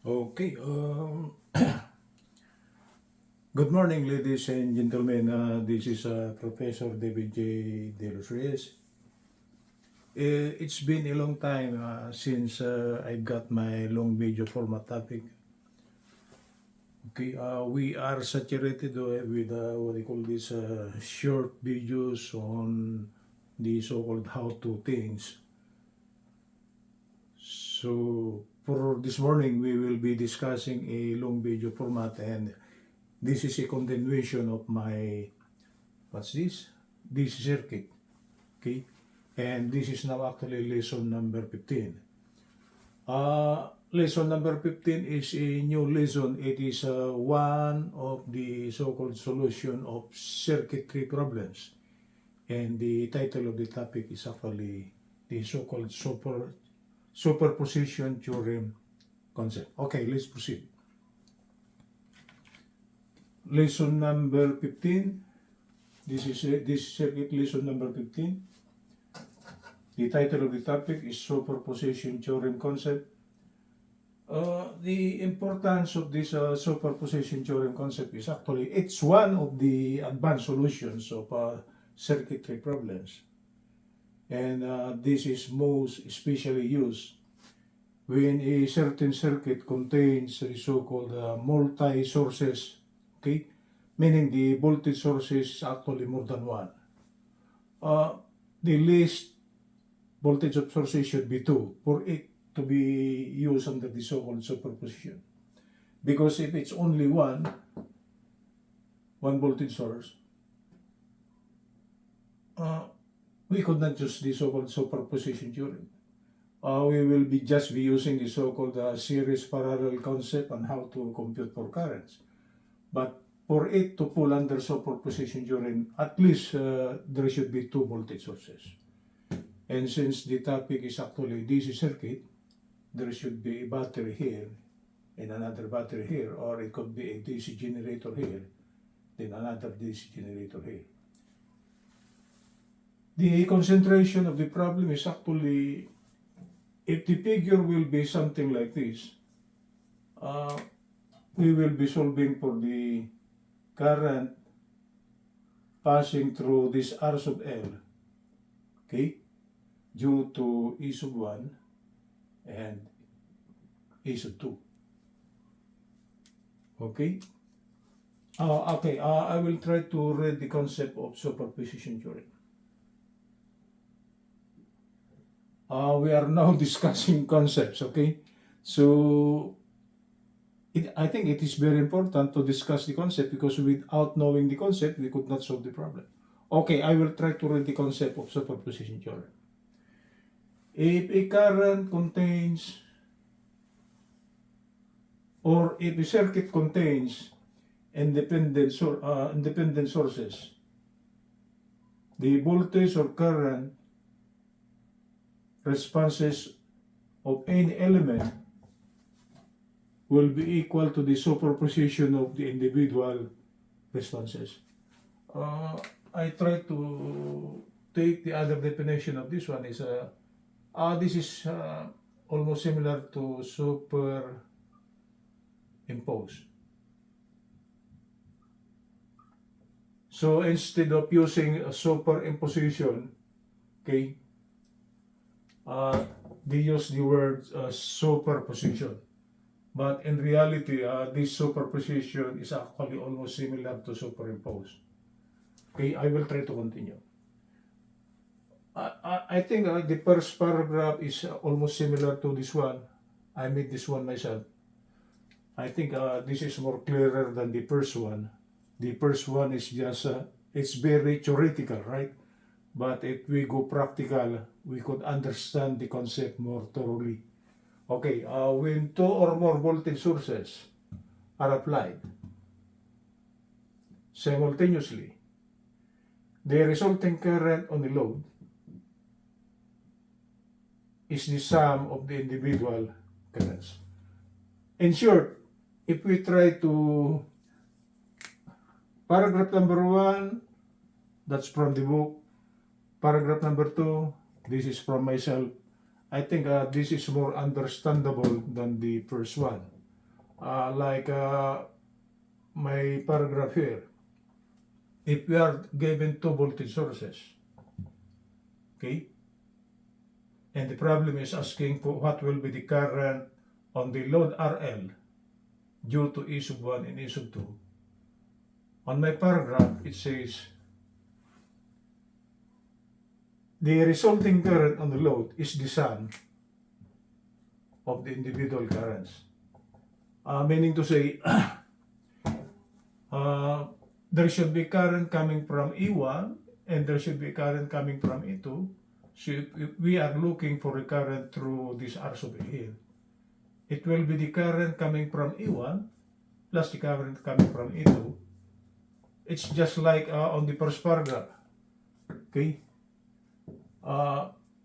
Okay. Good morning, ladies and gentlemen. This is Professor David J. De Los Reyes. It's been a long time since I got my long video format topic. Okay, we are saturated with what they call this short videos on the so-called how-to things. So for this morning, we will be discussing a long video format, and this is a continuation of my, what's this? This circuit, okay? And this is now actually lesson number 15. Lesson number 15 is a new lesson. It is one of the so-called solution of circuitry problems. And the title of the topic is actually the so-called superposition theorem concept. Okay, let's proceed. Lesson number 15. This is this circuit lesson number 15. The title of the topic is Superposition Theorem Concept. The importance of this Superposition Theorem concept is actually it's one of the advanced solutions of circuitry problems. And this is most especially used when a certain circuit contains the so-called multi-sources, okay? Meaning the voltage sources is actually more than one. The least voltage of sources should be 2 for it to be used under the so-called superposition. Because if it's only one voltage source, we could not use the so-called superposition theorem. We will be just be using the so-called series parallel concept on how to compute for currents. But for it to fall under superposition theorem, at least there should be 2 voltage sources. And since the topic is actually DC circuit, there should be a battery here and another battery here, or it could be a DC generator here, then another DC generator here. The concentration of the problem is actually, if the figure will be something like this, we will be solving for the current passing through this R sub L, okay, due to E sub 1 and E sub 2. Okay? I will try to read the concept of superposition theorem. We are now discussing concepts, okay? So, I think it is very important to discuss the concept because without knowing the concept, we could not solve the problem. Okay, I will try to read the concept of superposition theorem. If a current contains, or if a circuit contains independent sources, the voltage or current responses of any element will be equal to the superposition of the individual responses. I try to take the other definition of this one is this is almost similar to superimpose. So instead of using a superimposition, okay, they use the word superposition. But in reality, this superposition is actually almost similar to superimpose. Okay, I will try to continue. I think the first paragraph is almost similar to this one. I made this one myself. I think this is more clearer than the first one. The first one is just, it's very theoretical, right? But if we go practical, we could understand the concept more thoroughly. Okay, when 2 or more voltage sources are applied simultaneously, the resulting current on the load is the sum of the individual currents. In short, if we try to, paragraph number 1, that's from the book. Paragraph number 2, this is from myself. I think this is more understandable than the first one. like my paragraph here. If we are given two voltage sources, okay, and the problem is asking for what will be the current on the load RL due to E sub 1 and E sub 2. On my paragraph, it says the resulting current on the load is the sum of the individual currents. Meaning to say, there should be current coming from E1 and there should be current coming from E2. So if we are looking for a current through this R sub A here, it will be the current coming from E1 plus the current coming from E2. It's just like on the first paragraph. Okay?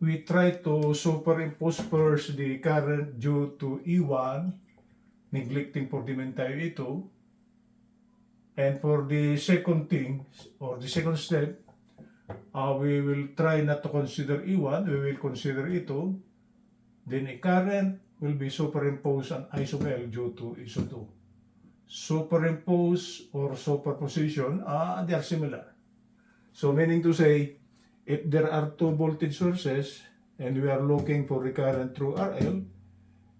We try to superimpose first the current due to E1, neglecting for the meantime E2. And for the second thing, or the second step, we will try not to consider E1, we will consider E2. Then a current will be superimposed on I sub L due to E sub 2. Superimpose or superposition, they are similar. So meaning to say, if there are two voltage sources and we are looking for the current through RL,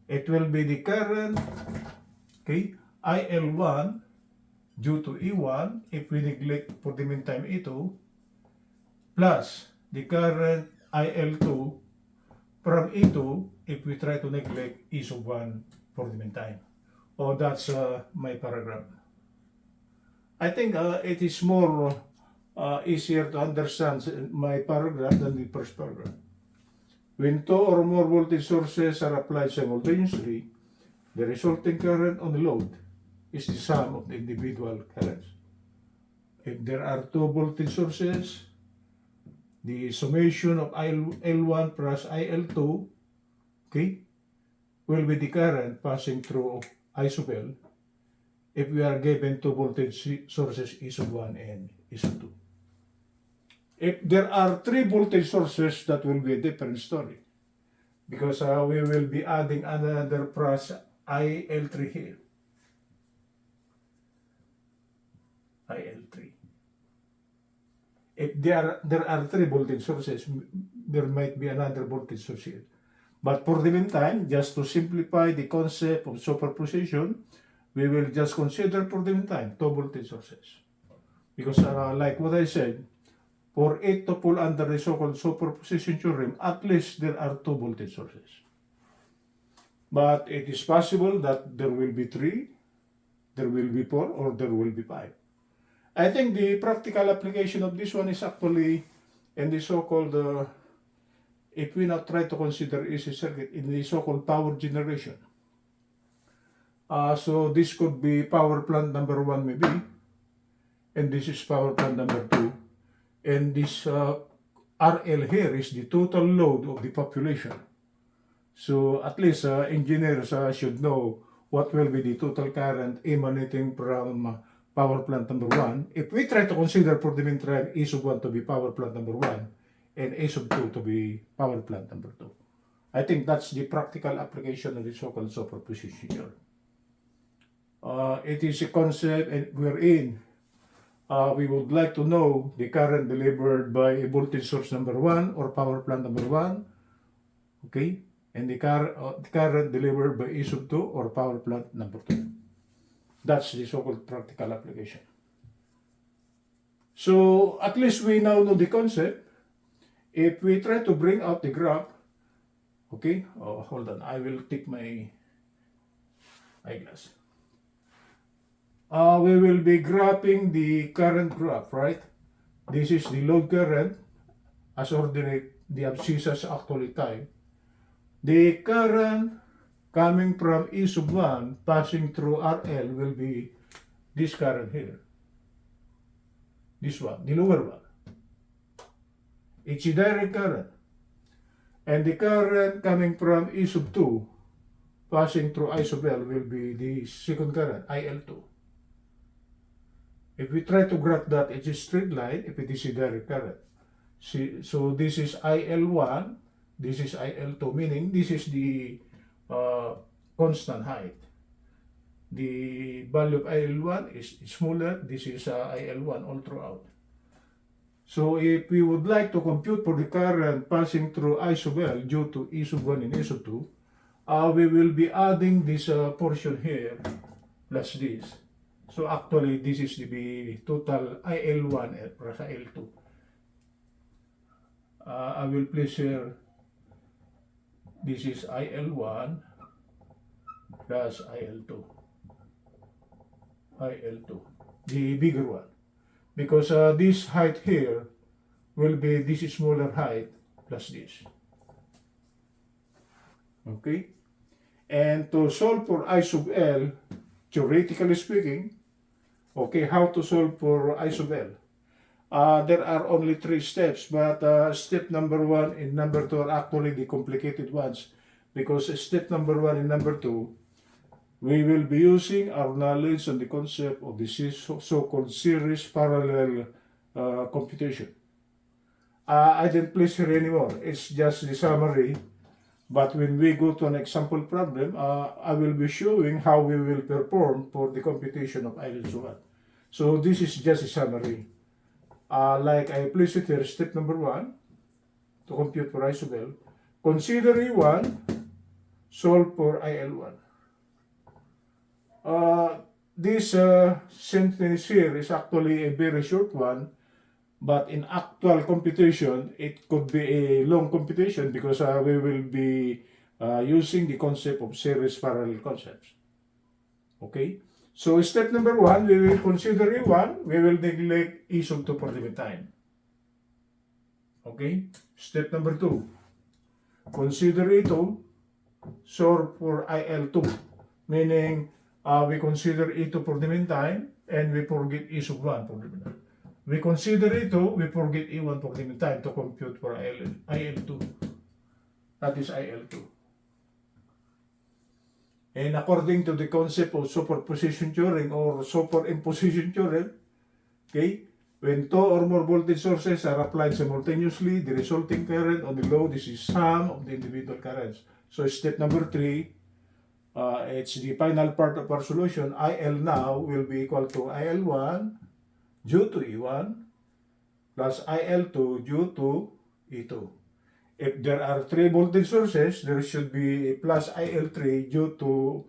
it will be the current, okay, IL1 due to E1 if we neglect for the meantime E2, plus the current IL2 from E2 if we try to neglect E sub 1 for the meantime. Oh, that's my paragraph. I think it is more easier to understand my paragraph than the first paragraph. When two or more voltage sources are applied simultaneously, the resulting current on the load is the sum of the individual currents. If there are two voltage sources, the summation of L1 plus IL2, okay, will be the current passing through I sub L if we are given two voltage sources E sub 1 and E sub 2. If there are three voltage sources, that will be a different story, because we will be adding another plus IL3 here. IL3. If there are three voltage sources, there might be another voltage source here. But for the meantime, just to simplify the concept of superposition, we will just consider for the meantime two voltage sources. Because like what I said, for it to fall under the so-called superposition theorem, at least there are two voltage sources. But it is possible that there will be three, there will be four, or there will be five. I think the practical application of this one is actually in the so-called, if we now try to consider AC circuit, in the so-called power generation. So this could be power plant number 1 maybe, and this is power plant number 2, and this RL here is the total load of the population. So at least engineers should know what will be the total current emanating from power plant number 1. If we try to consider for the meantime E sub 1 to be power plant number 1 and E sub 2 to be power plant number 2. I think that's the practical application of the so-called superposition theorem. It is a concept and we're in. We would like to know the current delivered by a voltage source number 1 or power plant number 1, okay, and the current delivered by E sub 2 or power plant number 2. That's the so-called practical application. So at least we now know the concept. If we try to bring out the graph, okay, hold on, I will take my eyeglass. We will be graphing the current graph, right? This is the load current as ordinate, the abscissas actually type. The current coming from E sub 1 passing through RL will be this current here. This one, the lower one. It's a direct current. And the current coming from E sub 2 passing through I sub L will be the second current, IL2. If we try to graph that, it's a straight line if it is a direct current. See, so this is IL1, this is IL2, meaning this is the constant height. the value of IL1 is smaller. This is IL1 all throughout. So if we would like to compute for the current passing through I sub L due to E sub 1 and E sub 2, we will be adding this portion here plus this. So actually, this is the total IL1 plus IL2. I will place here, this is IL1 plus IL2. IL2, the bigger one. Because this height here will be this smaller height plus this. Okay? And to solve for I sub L, theoretically speaking, okay, how to solve for I sub L? There are only 3 steps, but step number 1 and number 2 are actually the complicated ones. Because step number 1 and number 2, we will be using our knowledge on the concept of the so-called series parallel computation. I didn't place here anymore. It's just the summary. But when we go to an example problem, I will be showing how we will perform for the computation of IL1. So this is just a summary. Like I place it here, step number 1, to compute for I sub L. Consider E1, solve for IL1. This sentence here is actually a very short one, but in actual computation, it could be a long computation because we will be using the concept of series parallel concepts. Okay? So step number 1, we will consider E1, we will neglect E sub 2 for the meantime. Okay? Step number 2, consider E2, solve for IL2, meaning we consider E2 for the meantime, and we forget E sub 1 for the meantime. We consider E2, we forget E1 for the meantime to compute for IL2. That is IL2. And according to the concept of superposition theorem or superimposition theorem, okay, when 2 or more voltage sources are applied simultaneously, the resulting current on the load is the sum of the individual currents. So step number 3, it's the final part of our solution. IL now will be equal to IL1 due to E1 plus IL2 due to E2. If there are 3 voltage sources, there should be a plus IL3 due to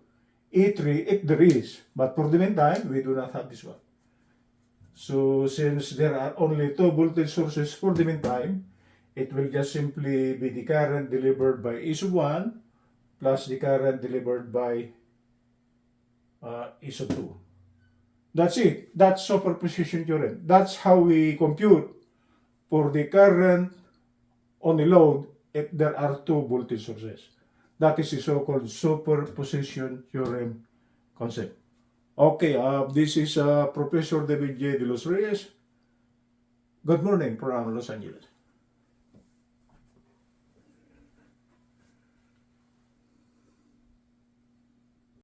E3 if there is. But for the meantime, we do not have this one. So since there are only 2 voltage sources for the meantime, it will just simply be the current delivered by E sub 1 plus the current delivered by E sub 2. That's it. That's superposition theorem. That's how we compute for the current on the load if there are 2 voltage sources. That is the so-called superposition theorem concept. Okay, this is Professor David J. De Los Reyes. Good morning from Los Angeles.